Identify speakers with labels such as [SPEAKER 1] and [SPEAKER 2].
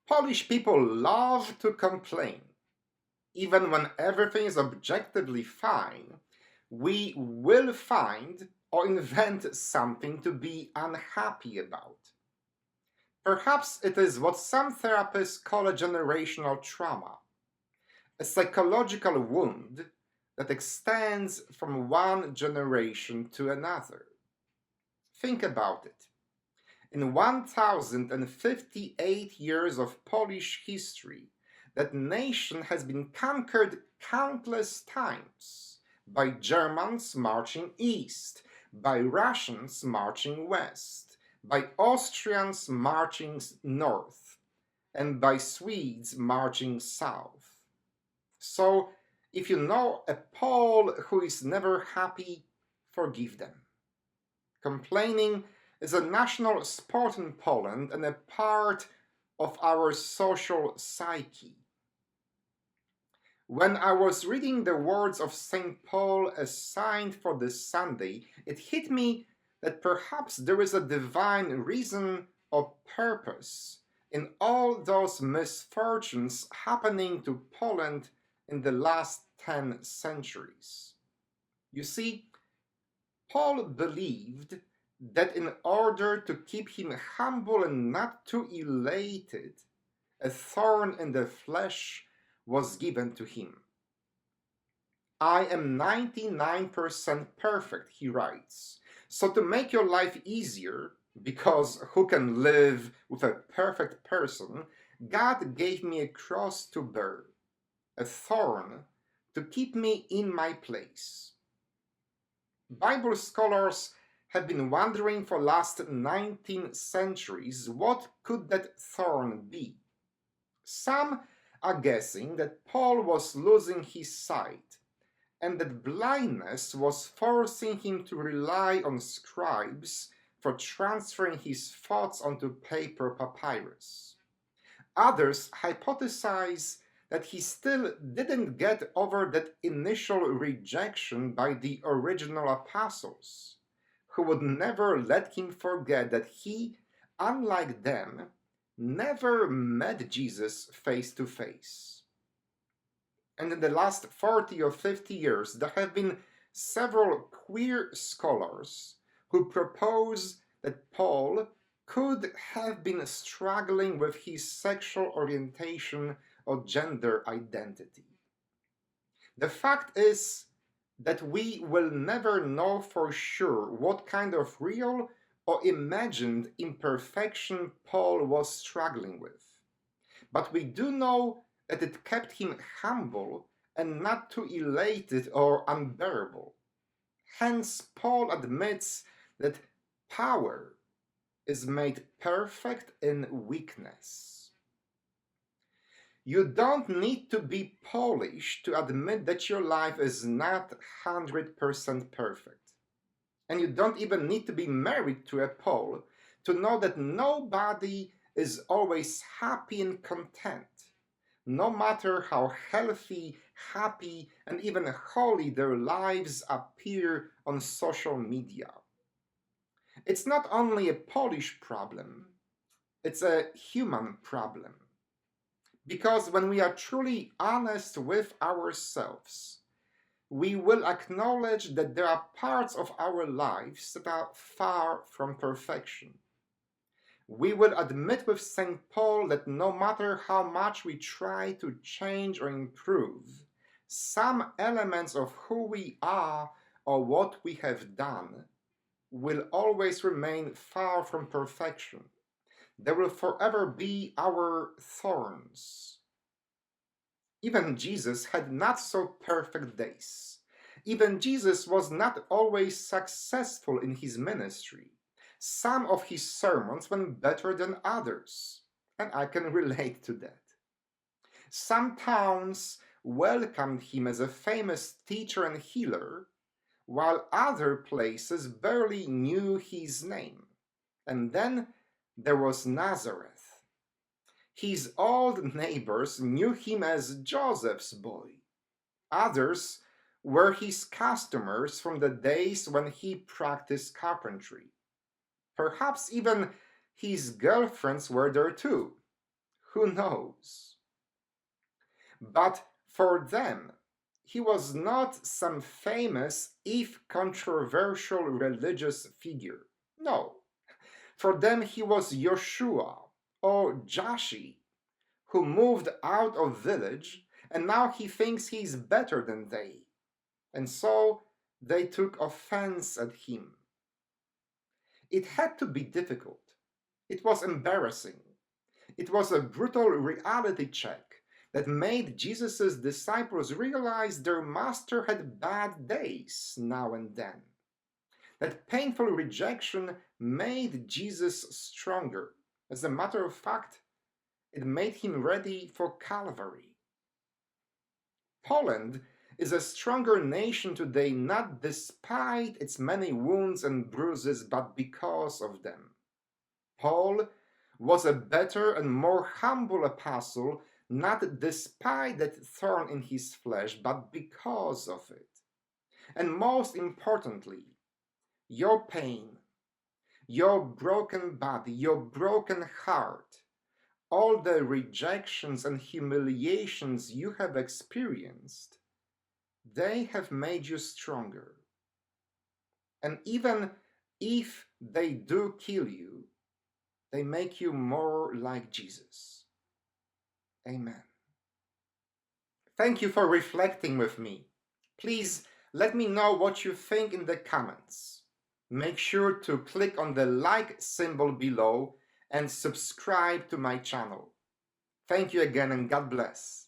[SPEAKER 1] Polish people love to complain. Even when everything is objectively fine, we will find or invent something to be unhappy about. Perhaps it is what some therapists call a generational trauma, a psychological wound that extends from one generation to another. Think about it. In 1058 years of Polish history, that nation has been conquered countless times by Germans marching east, by Russians marching west, by Austrians marching north, and by Swedes marching south. So, if you know a Pole who is never happy, forgive them. Complaining is a national sport in Poland and a part of our social psyche. When I was reading the words of St. Paul assigned for this Sunday, it hit me that perhaps there is a divine reason or purpose in all those misfortunes happening to Poland in the last 10 centuries. You see, Paul believed that in order to keep him humble and not too elated, a thorn in the flesh was given to him. I am 99% perfect, he writes. So to make your life easier, because who can live with a perfect person, God gave me a cross to bear, a thorn to keep me in my place. Bible scholars have been wondering for last 19 centuries what could that thorn be. Some are guessing that Paul was losing his sight and that blindness was forcing him to rely on scribes for transferring his thoughts onto paper papyrus. Others hypothesize that he still didn't get over that initial rejection by the original apostles, who would never let him forget that he, unlike them, never met Jesus face to face. And in the last 40 or 50 years, there have been several queer scholars who propose that Paul could have been struggling with his sexual orientation or gender identity. The fact is that we will never know for sure what kind of real or imagined imperfection Paul was struggling with. But we do know that it kept him humble and not too elated or unbearable. Hence, Paul admits that power is made perfect in weakness. You don't need to be Polish to admit that your life is not 100% perfect. And you don't even need to be married to a Pole to know that nobody is always happy and content, no matter how healthy, happy, and even holy their lives appear on social media. It's not only a Polish problem, it's a human problem. Because when we are truly honest with ourselves, we will acknowledge that there are parts of our lives that are far from perfection. We will admit with St. Paul that no matter how much we try to change or improve, some elements of who we are or what we have done will always remain far from perfection. There will forever be our thorns. Even Jesus had not so perfect days. Even Jesus was not always successful in his ministry. Some of his sermons went better than others, and I can relate to that. Some towns welcomed him as a famous teacher and healer, while other places barely knew his name. And then there was Nazareth. His old neighbors knew him as Joseph's boy. Others were his customers from the days when he practiced carpentry. Perhaps even his girlfriends were there too. Who knows? But for them, he was not some famous, if controversial, religious figure. No. For them, he was Joshua or Joshi, who moved out of village, and now he thinks he's better than they. And so they took offense at him. It had to be difficult. It was embarrassing. It was a brutal reality check that made Jesus' disciples realize their master had bad days now and then. That painful rejection made Jesus stronger. As a matter of fact, it made him ready for Calvary. Poland is a stronger nation today, not despite its many wounds and bruises, but because of them. Paul was a better and more humble apostle, not despite that thorn in his flesh, but because of it. And most importantly, your pain, your broken body, your broken heart, all the rejections and humiliations you have experienced, they have made you stronger. And even if they do kill you, they make you more like Jesus. Amen. Thank you for reflecting with me. Please let me know what you think in the comments. Make sure to click on the like symbol below and subscribe to my channel. Thank you again, and God bless.